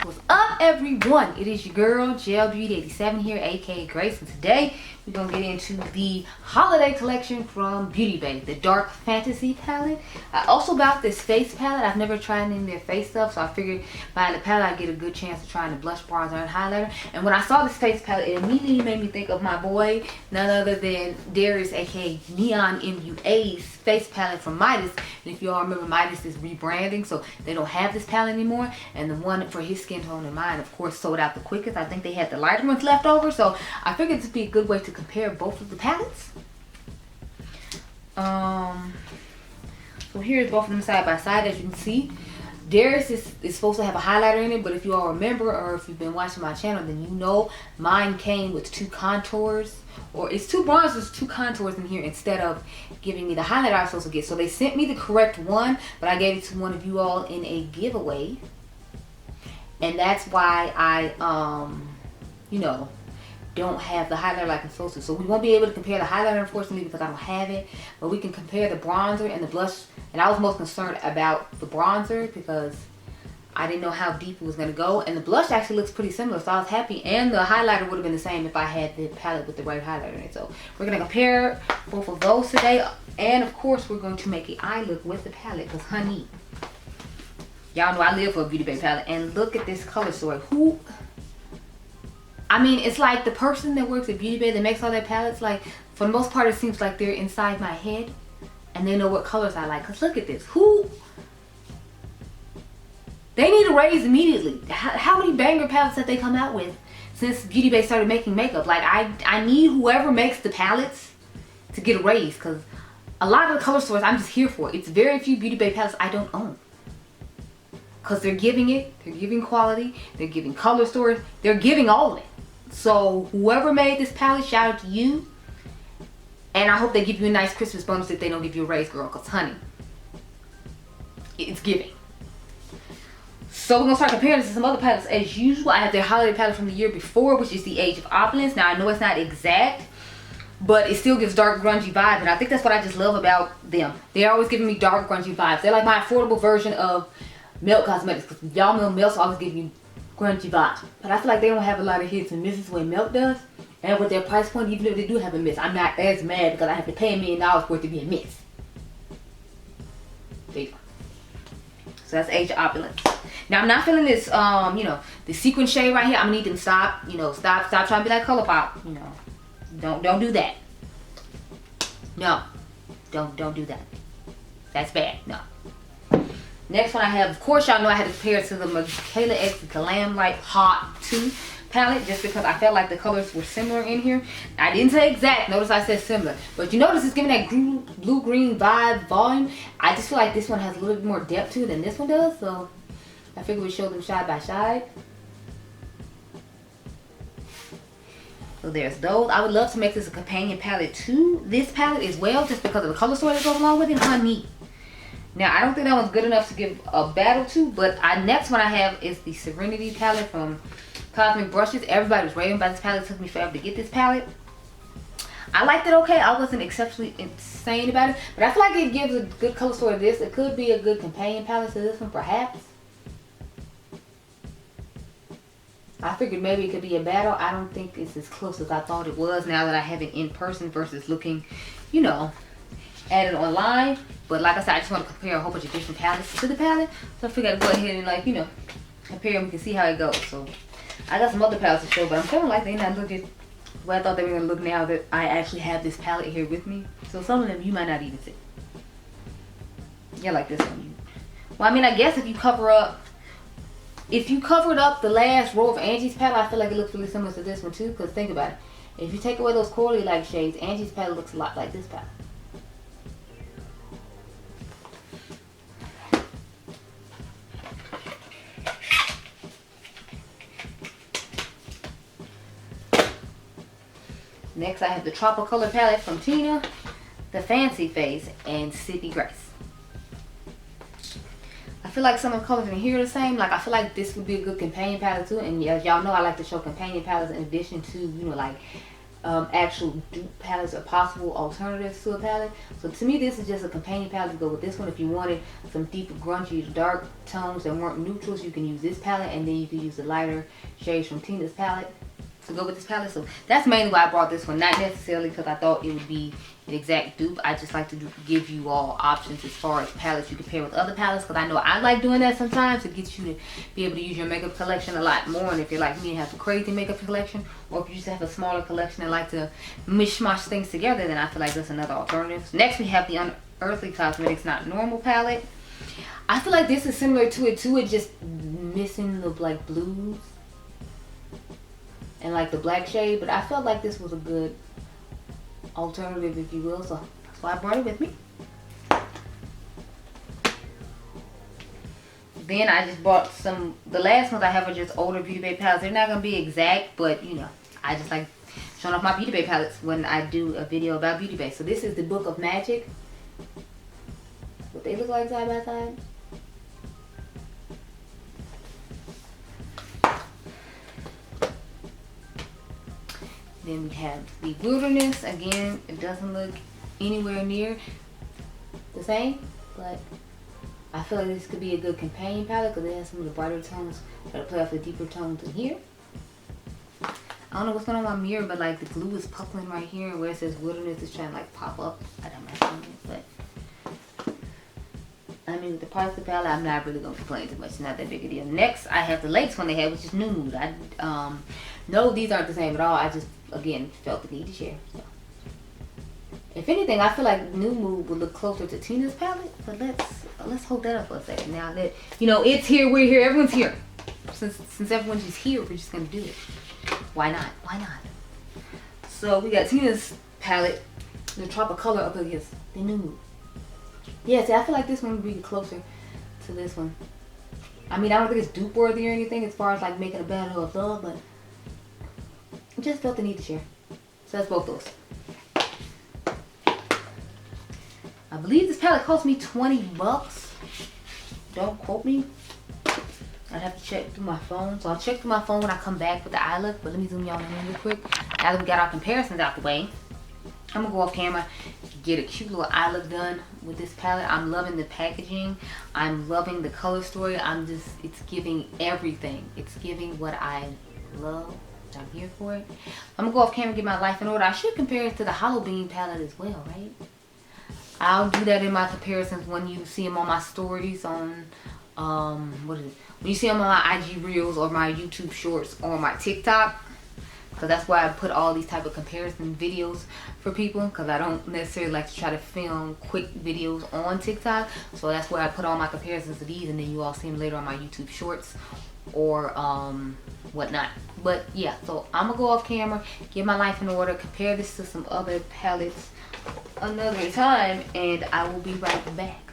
What's up, everyone? It is your girl Gel Beauty 87 here, aka Grace, and today we're gonna get into the holiday collection from Beauty Bay, the Dark Fantasy palette. I also bought this face palette. I've never tried any of their face stuff, so I figured buying the palette I'd get a good chance of trying the blush, bronzer, and highlighter. And when I saw this face palette, it immediately made me think of my boy, none other than Darius, aka Neon MUA's face palette from Midas. And if you all remember, Midas is rebranding, so they don't have this palette anymore. And the one for his skin tone and mine, of course, sold out the quickest. I think they had the lighter ones left over, so I figured this would be a good way to compare both of the palettes. So here's both of them side by side. As you can see, Darius is supposed to have a highlighter in it, but if you all remember, or if you've been watching my channel, then you know mine came with two contours, or it's two bronzers, two contours in here instead of giving me the highlighter I was supposed to get. So they sent me the correct one, but I gave it to one of you all in a giveaway. And that's why I, you know, don't have the highlighter like I'm supposed to. So we won't be able to compare the highlighter, unfortunately, because I don't have it. But we can compare the bronzer and the blush. And I was most concerned about the bronzer because I didn't know how deep it was going to go. And the blush actually looks pretty similar, so I was happy. And the highlighter would have been the same if I had the palette with the right highlighter in it. So we're going to compare both of those today. And, of course, we're going to make an eye look with the palette because, honey, y'all know I live for a Beauty Bay palette. And look at this color story. Who... I mean, it's like the person that works at Beauty Bay that makes all their palettes, like, for the most part, it seems like they're inside my head and they know what colors I like. Because look at this. They need a raise immediately. How many banger palettes have they come out with since Beauty Bay started making makeup? Like, I need whoever makes the palettes to get a raise, because a lot of the color stores I'm just here for. It's very few Beauty Bay palettes I don't own. Because they're giving it, they're giving quality, they're giving color stores, they're giving all of it. So whoever made this palette, shout out to you. And I hope they give you a nice Christmas bonus if they don't give you a raise, girl. Because, honey, it's giving. So we're going to start comparing this to some other palettes. As usual, I have their holiday palette from the year before, which is the Age of Opulence. Now, I know it's not exact, but it still gives dark, grungy vibes. And I think that's what I just love about them. They're always giving me dark, grungy vibes. They're like my affordable version of Mented Cosmetics. Because y'all know Melt's always giving you grungy vibes, but I feel like they don't have a lot of hits and misses the way Melt does. And with their price point, even if they do have a miss, I'm not as mad because I have to pay $1 million for it to be a miss. There you go. So that's Age of Opulence. Now I'm not feeling this, you know, the sequin shade right here. I'm gonna need them to stop, you know, stop trying to be like ColourPop. You know, don't do that. No, don't do that. That's bad. No. Next one I have, of course, y'all know I had to compare it to the Michaela X Glam Light Hot 2 palette just because I felt like the colors were similar in here. I didn't say exact, notice I said similar. But you notice it's giving that blue-green vibe, volume. I just feel like this one has a little bit more depth to it than this one does, so I figured we'd show them side by side. So there's those. I would love to make this a companion palette to this palette as well, just because of the color story that goes along with it, honey. Now, I don't think that one's good enough to give a battle to, but next one I have is the Serenity Palette from Cosmic Brushes. Everybody was raving about this palette. It took me forever to get this palette. I liked it okay. I wasn't exceptionally insane about it, but I feel like it gives a good color story to this. It could be a good companion palette to this one, perhaps. I figured maybe it could be a battle. I don't think it's as close as I thought it was now that I have it in person versus looking, you know, at it online. But like I said, I just want to compare a whole bunch of different palettes to the palette. So I figured I'd go ahead and, like, you know, compare them. We can see how it goes. So I got some other palettes to show, but I'm feeling like they're not looking the way I thought they were going to look now that I actually have this palette here with me. So some of them you might not even see. Yeah, like this one. Well, I mean, I guess if you covered up the last row of Angie's palette, I feel like it looks really similar to this one too. Because think about it. If you take away those corally like shades, Angie's palette looks a lot like this palette. Next, I have the Tropical Color Palette from Tina, the Fancy Face, and Sydney Grace. I feel like some of the colors in here are the same. Like, I feel like this would be a good companion palette too. And as y'all know, I like to show companion palettes in addition to, you know, like actual dupe palettes or possible alternatives to a palette. So to me, this is just a companion palette to go with this one. If you wanted some deeper grungy dark tones that weren't neutrals, you can use this palette, and then you can use the lighter shades from Tina's palette to go with this palette. So that's mainly why I brought this one, not necessarily because I thought it would be an exact dupe. I just like to give you all options as far as palettes you compare with other palettes, because I know I like doing that sometimes. It gets you to be able to use your makeup collection a lot more. And if you're like me and have a crazy makeup collection, or if you just have a smaller collection and like to mishmash things together, then I feel like that's another alternative. Next we have the Unearthly Cosmetics Not Normal palette. I feel like this is similar to it too. It's just missing the like blues and like the black shade, but I felt like this was a good alternative, if you will, so that's why I brought it with me. Then I just bought some, the last ones I have are just older Beauty Bay palettes. They're not going to be exact, but you know, I just like showing off my Beauty Bay palettes when I do a video about Beauty Bay. So this is the Book of Magic. What they look like side by side. Then we have the Wilderness. Again, it doesn't look anywhere near the same, but I feel like this could be a good companion palette because it has some of the brighter tones that play off the deeper tones in here. I don't know what's going on with my mirror, but like the glue is puckling right here, and where it says Wilderness is trying to like pop up. I don't know, but I mean, with the price of the palette, I'm not really going to complain too much. It's not that big a deal. Next, I have the latest one they had, which is New Mood. No, these aren't the same at all. I just, again, felt the need to share. So, if anything, I feel like New Mood would look closer to Tina's palette, but let's hold that up for a second. Now that, you know, it's here, we're here, everyone's here. Since everyone's just here, we're just going to do it. Why not? Why not? So, we got Tina's palette, the Tropicolor up against the New Mood. Yeah, see, I feel like this one would be closer to this one. I mean, I don't think it's dupe worthy or anything as far as like making a battle of love, but I just felt the need to share. So that's both those. I believe this palette cost me 20 bucks. Don't quote me. I'd have to check through my phone. So I'll check through my phone when I come back with the eye look. But let me zoom y'all in real quick. Now that we got our comparisons out the way, I'm gonna go off camera, get a cute little eye look done with this palette. I'm loving the packaging. I'm loving the color story. It's giving everything. It's giving what I love. I'm here for it. I'm gonna go off camera and get my life in order. I should compare it to the Hollow Bean palette as well, right? I'll do that in my comparisons when you see them on my stories on, what is it? When you see them on my IG Reels or my YouTube Shorts or my TikTok. Because that's why I put all these type of comparison videos for people, because I don't necessarily like to try to film quick videos on TikTok. So that's where I put all my comparisons of these, and then you all see them later on my YouTube Shorts or whatnot. But yeah, so I'm gonna go off camera, get my life in order, compare this to some other palettes another time, and I will be right back.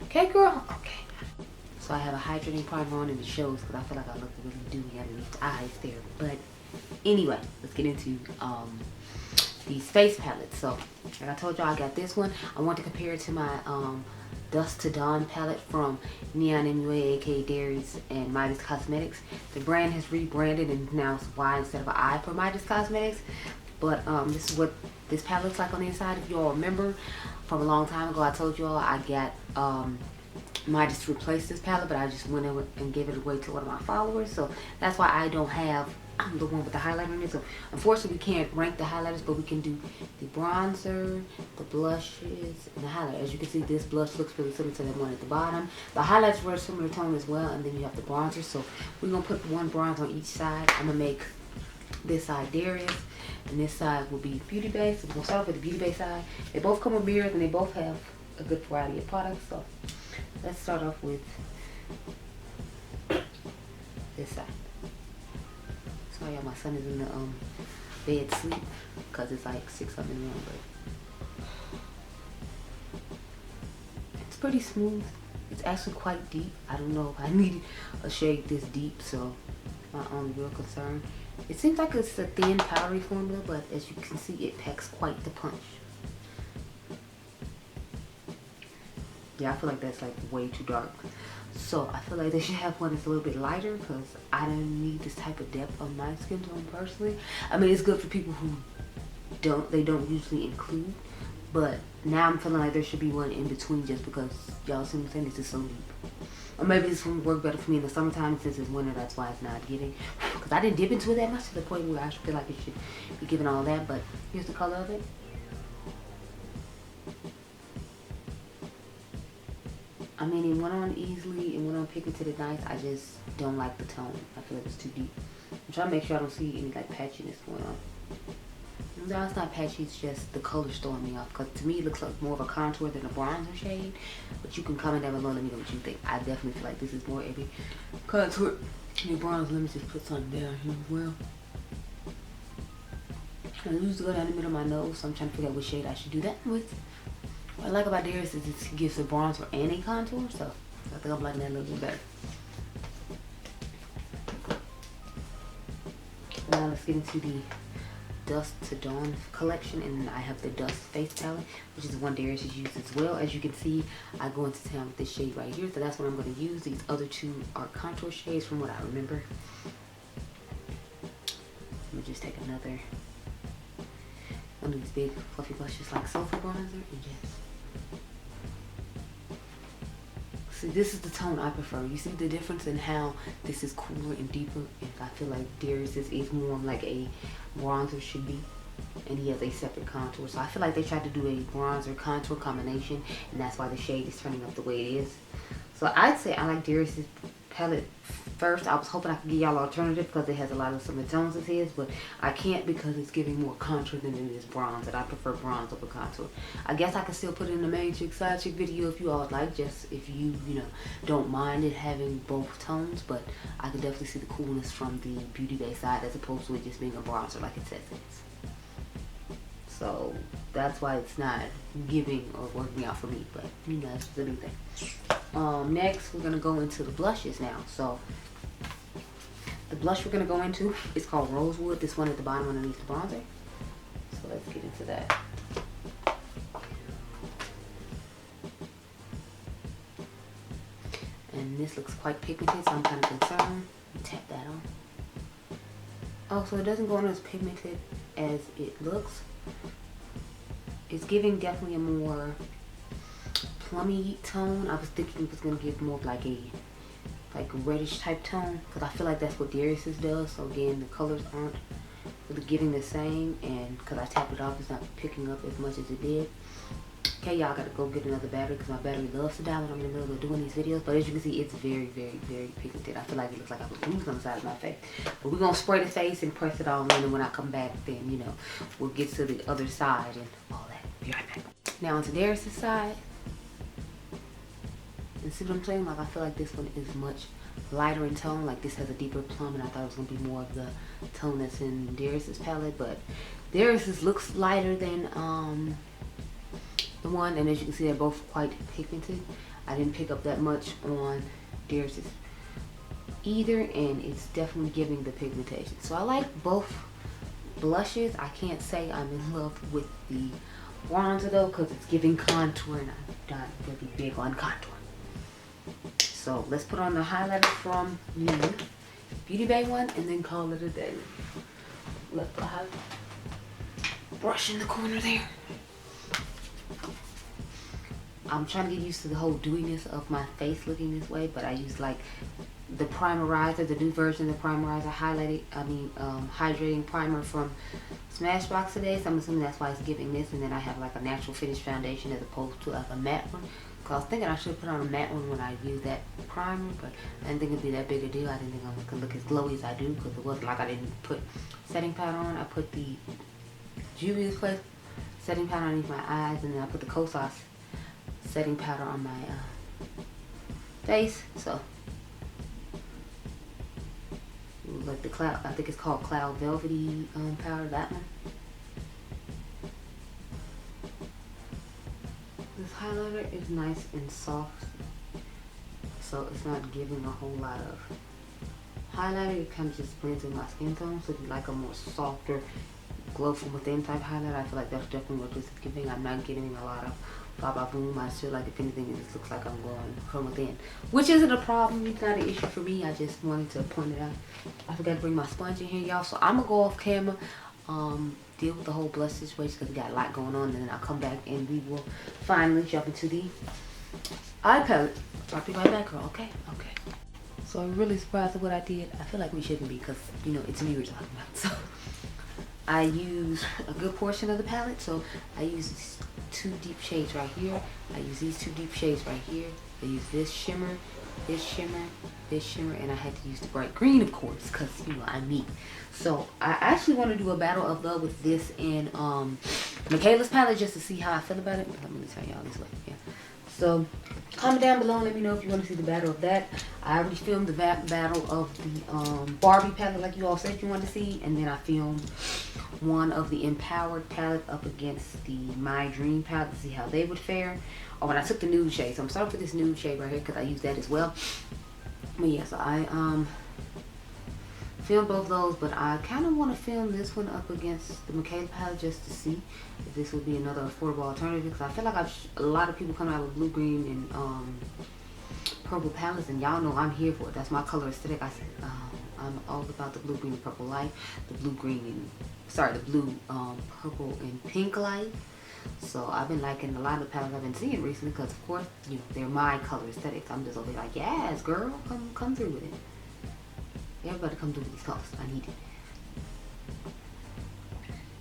Okay, girl? Okay. So I have a hydrating primer on, and it shows because I feel like I look really dewy underneath the eyes there. But anyway, let's get into these face palettes. So like I told y'all, I got this one. I want to compare it to my Dusk to Dawn palette from Neon MUA, aka Dairies, and Mented Cosmetics. The brand has rebranded and now it's Y instead of an I for Mented Cosmetics. But this is what this palette looks like on the inside. If you all remember from a long time ago, I told you all I got Mented to replace this palette, but I just went in and gave it away to one of my followers. So that's why I don't have the one with the highlighter in it. So unfortunately we can't rank the highlighters, but we can do the bronzer, the blushes, and the highlight. As you can see, this blush looks really similar to that one at the bottom. The highlights were a similar tone as well, and then you have the bronzer. So we're gonna put one bronzer on each side. I'm gonna make this side Darius, and this side will be Beauty Bay. So we're gonna start off with the Beauty Bay side. They both come with mirrors, and they both have a good variety of products. So let's start off with this side. Sorry, my son is in the bed sleep because it's like 6 something in the morning, but it's pretty smooth. It's actually quite deep. I don't know if I need a shade this deep, so my only real concern. It seems like it's a thin powdery formula, but as you can see, it packs quite the punch. Yeah, I feel like that's like way too dark. So I feel like they should have one that's a little bit lighter because I don't need this type of depth on my skin tone personally. I mean, it's good for people who they don't usually include. But now I'm feeling like there should be one in between, just because y'all see what I'm saying, this is so deep. Or maybe this one would work better for me in the summertime, since it's winter, that's why it's not giving. Because I didn't dip into it that much to the point where I feel like it should be giving all that. But here's the color of it. I mean, it went on easily, it went on pigmented nice. I just don't like the tone. I feel like it's too deep. I'm trying to make sure I don't see any like patchiness going on. No, it's not patchy, it's just the color's throwing me off. Because to me, it looks like more of a contour than a bronzer shade. But you can comment down below and let me know what you think. I definitely feel like this is more of a contour than bronzer. Let me just put something down here as well. I usually go down the middle of my nose, so I'm trying to figure out what shade I should do that with. What I like about theirs is it gives a bronzer and a contour, so I think I'm liking that a little bit better. Now let's get into the Dusk to Dawn collection, and I have the Dust Face Palette, which is the one Darius has used as well. As you can see, I go into town with this shade right here, so that's what I'm going to use. These other two are contour shades from what I remember. Let me just take another one of these big fluffy blushes like Sulfur Bronzer and just see, this is the tone I prefer. You see the difference in how this is cooler and deeper, and I feel like Darius is more like a bronzer should be, and he has a separate contour. So I feel like they tried to do a bronzer contour combination, and that's why the shade is turning up the way it is. So I'd say I like Darius's palette first. I was hoping I could give y'all an alternative because it has a lot of similar tones as his, but I can't because it's giving more contour than it is bronze, and I prefer bronze over contour. I guess I could still put it in the main chick side chick video if you all would like, just if you know, don't mind it having both tones, but I could definitely see the coolness from the Beauty Bay side as opposed to it just being a bronzer like it says it is. So that's why it's not giving or working out for me, but you know, it's the new thing. Next we're gonna go into the blushes now. So the blush we're gonna go into is called Rosewood. This one at the bottom underneath the bronzer. So let's get into that. And this looks quite pigmented, so I'm kind of concerned. Tap that on. Oh, so it doesn't go on as pigmented as it looks. It's giving definitely a more plummy tone. I was thinking it was gonna give more of like a reddish type tone, because I feel like that's what Darius's does. So again, the colors aren't really giving the same, and because I tapped it off, it's not picking up as much as it did. Okay, y'all, gotta go get another battery because my battery loves to die when I'm in the middle of doing these videos. But as you can see, it's very, very, very pigmented. I feel like it looks like I was losing on the side of my face. But we're gonna spray the face and press it all in, and when I come back, then you know, we'll get to the other side and all that. Be right back. Now onto Darius's side. And see what I'm saying? Like, I feel like this one is much lighter in tone. Like, this has a deeper plum, and I thought it was gonna be more of the tone that's in Darius's palette. But Darius's looks lighter than the one, and as you can see, they're both quite pigmented. I didn't pick up that much on Darius's either, and it's definitely giving the pigmentation. So I like both blushes. I can't say I'm in love with the bronzer though, because it's giving contour, and I'm not really big on contour. So let's put on the highlighter from the Beauty Bay one and then call it a day. Let the highlight brush in the corner there. I'm trying to get used to the whole dewiness of my face looking this way, but I use like the primerizer, the new version of the primerizer hydrating primer from Smashbox today. So I'm assuming that's why it's giving this, and then I have like a natural finish foundation as opposed to like a matte one. Cause I was thinking I should put on a matte one when I use that primer, but I didn't think it'd be that big a deal. I didn't think I could look as glowy as I do, because it wasn't like I didn't put setting powder on. I put the Juvia's Place setting powder underneath my eyes, and then I put the Kosas setting powder on my face. So like the cloud, I think it's called Cloud Velvety powder, that one. This highlighter is nice and soft, so it's not giving a whole lot of highlighter. It kind of just blends in my skin tone. So if you like a more softer glow from within type highlighter, I feel like that's definitely what this is giving. I'm not getting a lot of boom. I feel like if anything, it just looks like I'm glowing from within, which isn't a problem. It's not an issue for me. I just wanted to point it out. I forgot to bring my sponge in here, y'all, so I'm gonna go off camera. deal with the whole blush situation because we got a lot going on, and then I'll come back and we will finally jump into the eye palette. I'll be right back, girl. Okay. So I'm really surprised at what I did. I feel like we shouldn't be because, you know, it's me we're talking about. So I use a good portion of the palette. So I use these 2 deep shades right here. I use these 2 deep shades right here. I use this shimmer, this shimmer, this shimmer, and I had to use the bright green, of course, because, you know, I'm me. So I actually want to do a battle of love with this and Michaela's palette just to see how I feel about it. Let me tell y'all this way. Yeah. So comment down below and let me know if you want to see the battle of that. I already filmed the battle of the Barbie palette like you all said you wanted to see, and then I filmed one of the Empowered palette up against the My Dream palette to see how they would fare. Or when I took the nude shade. So I'm starting with this nude shade right here because I use that as well. But yeah, so I filmed both those, but I kind of want to film this one up against the Michaela palette just to see if this would be another affordable alternative, because I feel like a lot of people coming out with blue, green, and purple palettes, and y'all know I'm here for it. That's my color aesthetic. I said I'm all about the blue, green, and purple light, the blue, green, and the blue, purple, and pink light. So I've been liking a lot of the palettes I've been seeing recently because, of course, you know, they're my color aesthetics. I'm just over here like, yes, girl, come through with it. Everybody come through with these colors. I need it.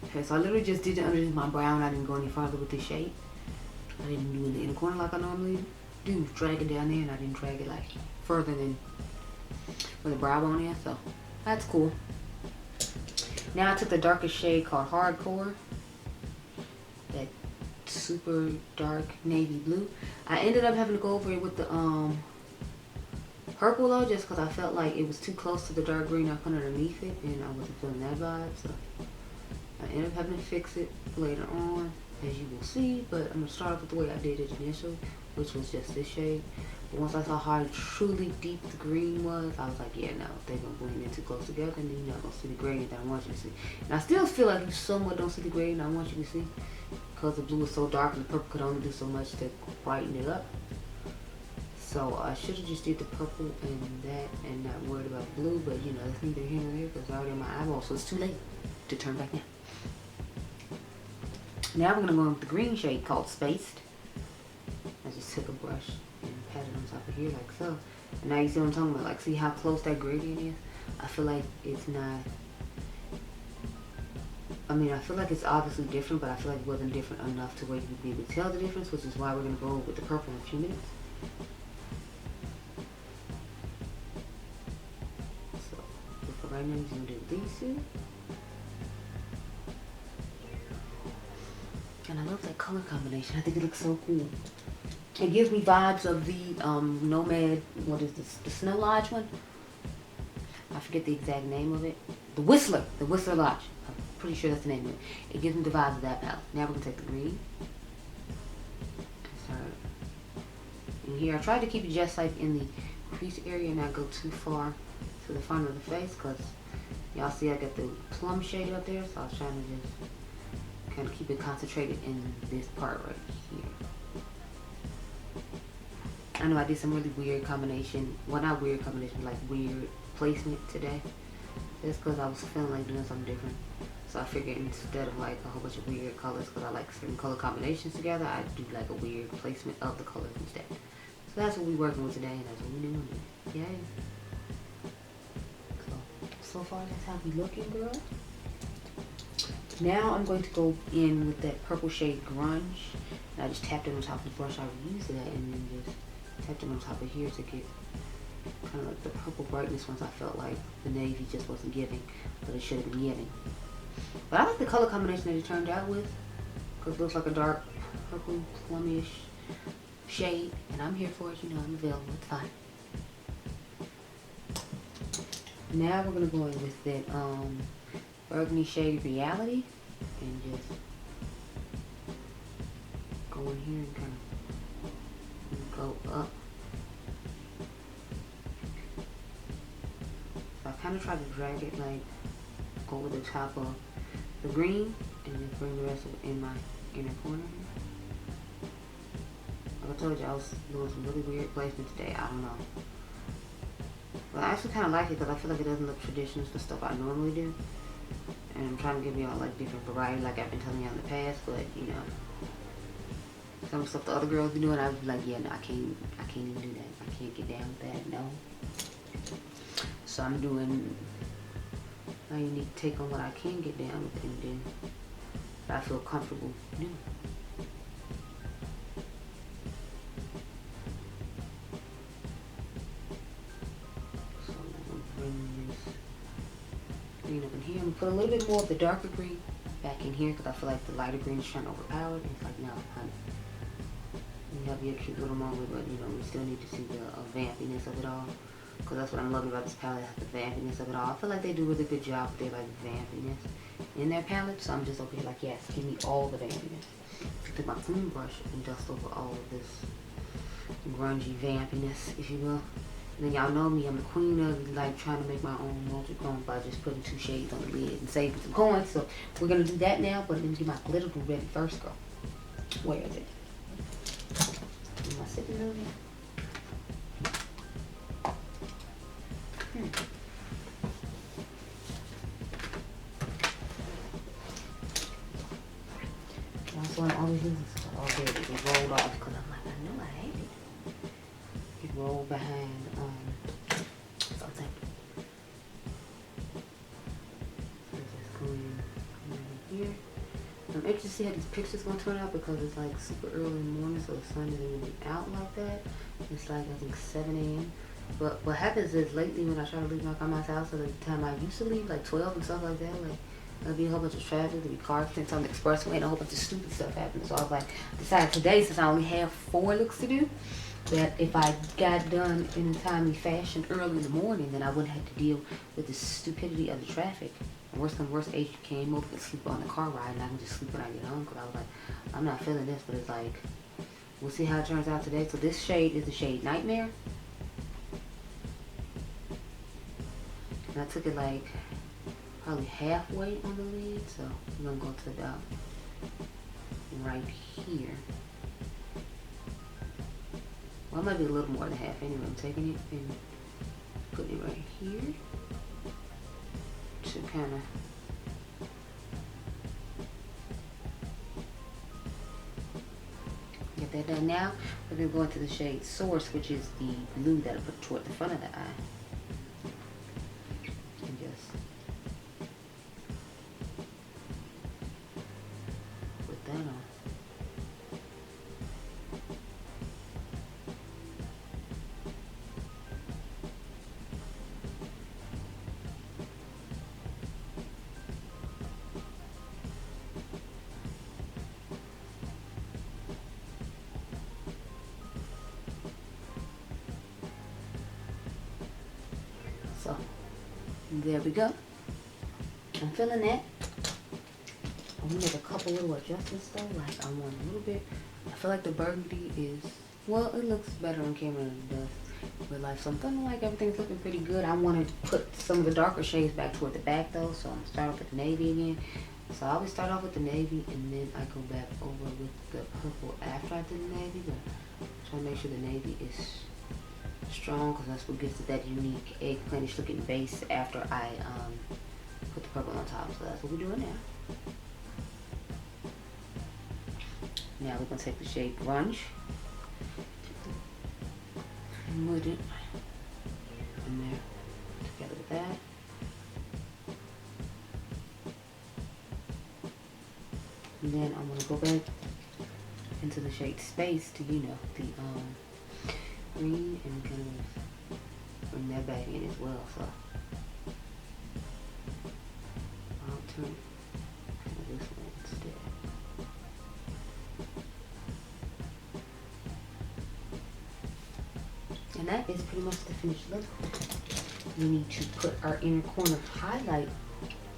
Okay, so I literally just did it underneath my brow, and I didn't go any farther with this shade. I didn't do it in the inner corner like I normally do. Drag it down there, and I didn't drag it like further than where the brow bone is. So that's cool. Now I took the darkest shade called Hardcore. That super dark navy blue. I ended up having to go over it with the purple though, just because I felt like it was too close to the dark green I put underneath it, and I wasn't feeling that vibe. So I ended up having to fix it later on, as you will see. But I'm gonna start off with the way I did it initially, which was just this shade. But once I saw how truly deep the green was, I was like, yeah, no, they're gonna blend in too close together, and then you're not gonna see the gradient that I want you to see. And I still feel like you somewhat don't see the gradient I want you to see, because the blue was so dark and the purple could only do so much to brighten it up. So I should have just did the purple and that and not worried about the blue, but you know, that's neither here nor there because it's already in my eyeball, so it's too late to turn back now. Now we're gonna go in with the green shade called Spaced. I just took a brush and pat it on top of here like so. And now you see what I'm talking about, like see how close that gradient is? I feel like it's not, I mean, I feel like it's obviously different, but I feel like it wasn't different enough to where you would be able to tell the difference, which is why we're gonna go with the purple in a few minutes. Right now, he's gonna do these 2. And I love that color combination. I think it looks so cool. It gives me vibes of the Nomad, what is this? The Snow Lodge one? I forget the exact name of it. The Whistler Lodge. I'm pretty sure that's the name of it. It gives me the vibes of that palette. Now we're gonna take the green. And here, I tried to keep it just like in the crease area and not go too far to the front of the face, because y'all see I got the plum shade up there, so I was trying to just kind of keep it concentrated in this part right here. I know I did some really weird combination, well not weird combination, like weird placement today. Just because I was feeling like doing something different. So I figured instead of like a whole bunch of weird colors, because I like certain color combinations together, I do like a weird placement of the colors instead. So that's what we're working with today, and that's what we're doing. Yay. So far that's how we looking, girl. Now I'm going to go in with that purple shade Grunge. And I just tapped it on top of the brush. I reused that and then just tapped it on top of here to get kind of like the purple brightness once I felt like the navy just wasn't giving, but it should have been giving. But I like the color combination that it turned out with, because it looks like a dark purple plumish shade, and I'm here for it. You know, I'm available. It's fine. Now we're gonna go in with that burgundy shade Reality, and just go in here and kind of go up. So I kind of try to drag it like over the top of the green, and then bring the rest of it in my inner corner. Like I told you, I was doing some really weird placement today. I don't know. But I actually kind of like it because I feel like it doesn't look traditional to the stuff I normally do. And I'm trying to give y'all like different variety, like I've been telling y'all in the past. But you know, some stuff the other girls be doing, I was like, yeah, no, I can't even do that. I can't get down with that, no. So I'm doing my unique take on what I can get down with, and then I feel comfortable doing. So I'm gonna bring this green up in here. I'm gonna put a little bit more of the darker green back in here because I feel like the lighter green is trying to overpower it. And it's like, no, honey, you have your cute little moment, but you know, we still need to see the vampiness of it all. Because that's what I'm loving about this palette, the vampiness of it all. I feel like they do a really good job with their like vampiness in their palette. So I'm just over here like, yes, give me all the vampiness. I take my clean brush and dust over all of this grungy vampiness, if you will. And then y'all know me, I'm the queen of like trying to make my own magic chrome by just putting 2 shades on the lid and saving some coins. So we're gonna do that now, but let me get my glitter glue ready first, girl. Where is it? Am I sipping over here? That's why I always use this all day. It rolled off because I'm like, I know I hate it. It rolled behind something. So just go in here. I'm interested to see how these pictures gonna turn out because it's like super early in the morning, so the sun isn't even out like that. It's like I think 7 a.m. But what happens is lately when I try to leave my grandma's house at the time I used to leave, like 12 and stuff like that, like there'll be a whole bunch of traffic, there'll be car accidents on the expressway, and a whole bunch of stupid stuff happening. So I was like, decided today, since I only have 4 looks to do, that if I got done in a timely fashion early in the morning, then I wouldn't have to deal with the stupidity of the traffic. And worse than worse, Adrian came over and sleep on the car ride, and I can just sleep when I get home, because I was like, I'm not feeling this, but it's like, we'll see how it turns out today. So this shade is the shade Nightmare. And I took it like probably halfway on the lid, so I'm gonna go to about right here. Well, it might be a little more than half anyway. I'm taking it and putting it right here to kind of get that done. Now we're gonna go into the shade Source, which is the blue that I put toward the front of the eye. So there we go. I'm feeling that. I'm gonna make a couple little adjustments though. Like I want a little bit. I feel like the burgundy is, well, it looks better on camera than it does real life. So I'm feeling like everything's looking pretty good. I want to put some of the darker shades back toward the back though. So I'm gonna start off with the navy again. So I always start off with the navy and then I go back over with the purple after I do the navy. But I'm trying to make sure the navy is strong because that's what gives it that unique eggplantish looking base after I put the purple on top. So that's what we're doing now. Now we're going to take the shade Grunge and put it in there together with that. And then I'm going to go back into the shade Space to, you know, the green and kind of bring that back in as well. So I'll turn this one instead. And that is pretty much the finished look. We need to put our inner corner highlight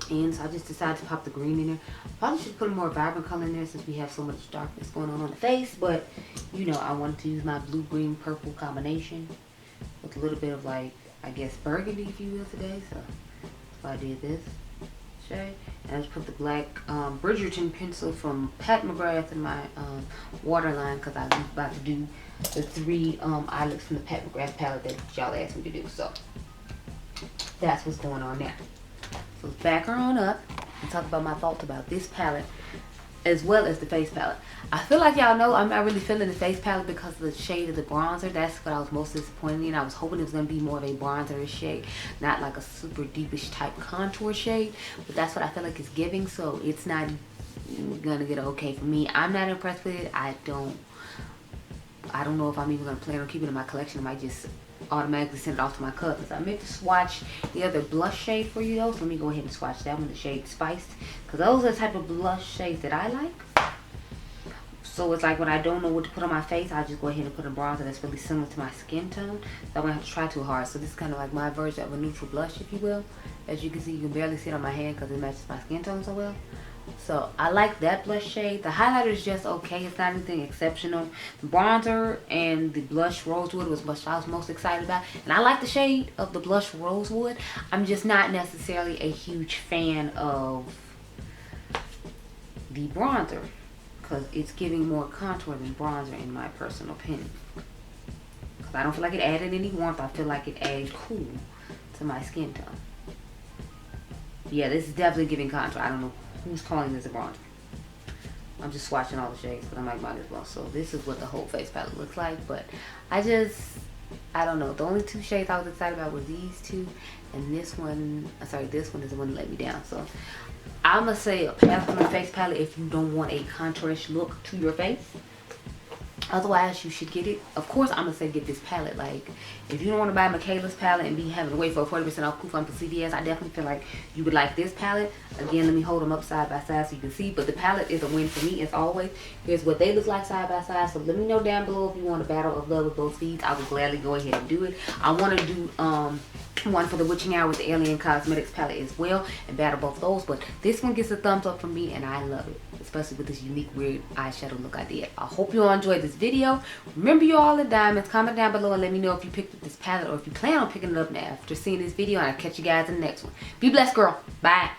in, so I just decided to pop the green in there. Probably should put a more vibrant color in there since we have so much darkness going on the face, but you know, I wanted to use my blue, green, purple combination with a little bit of like, I guess burgundy if you will today, so that's why I did this shade. And I just put the black Bridgerton pencil from Pat McGrath in my waterline because I was about to do the 3 eye looks from the Pat McGrath palette that y'all asked me to do. So that's what's going on there. So let's back her on up. and talk about my thoughts about this palette as well as the face palette. I feel like y'all know I'm not really feeling the face palette because of the shade of the bronzer. That's what I was most disappointed in. I was hoping it was going to be more of a bronzer shade, not like a super deepish type contour shade, but that's what I feel like it's giving, so it's not gonna get okay for me. I'm not impressed with it. I don't know if I'm even gonna plan on keeping it in my collection. I might just automatically send it off to my cousins. I meant to swatch the other blush shade for you though, so let me go ahead and swatch that one, the shade Spiced, because those are the type of blush shades that I like. So it's like when I don't know what to put on my face, I just go ahead and put a bronzer that's really similar to my skin tone, so I don't have to try too hard. So this is kind of like my version of a neutral blush, if you will. As you can see, you can barely see it on my hand because it matches my skin tone so well. So I like that blush shade. The highlighter is just okay. It's not anything exceptional. The bronzer and the blush Rosewood was what I was most excited about. And I like the shade of the blush Rosewood. I'm just not necessarily a huge fan of the bronzer because it's giving more contour than bronzer in my personal opinion. Because I don't feel like it added any warmth. I feel like it added cool to my skin tone. Yeah, this is definitely giving contour. I don't know who's calling this a bronzer. I'm just swatching all the shades, but I might as well. So this is what the whole face palette looks like. But I don't know. The only two shades I was excited about were these two, and this one. Sorry, this one is the one that let me down. So I'm gonna say a pass on the face palette if you don't want a contourish look to your face. Otherwise, you should get it. Of course, I'm gonna say get this palette. Like, if you don't want to buy Michaela's palette and be having to wait for a 40% off coupon for CVS, I definitely feel like you would like this palette. Again, let me hold them up side by side so you can see. But the palette is a win for me as always. Here's what they look like side by side. So let me know down below if you want a battle of love with both feeds. I would gladly go ahead and do it. I want to do one for the witching hour with the Alien Cosmetics palette as well and battle both those. But this one gets a thumbs up from me and I love it, especially with this unique weird eyeshadow look I did. I hope you all enjoyed this video. Remember, you all are diamonds. Comment down below and let me know if you picked up this palette or if you plan on picking it up now after seeing this video, and I'll catch you guys in the next one. Be blessed, girl. Bye.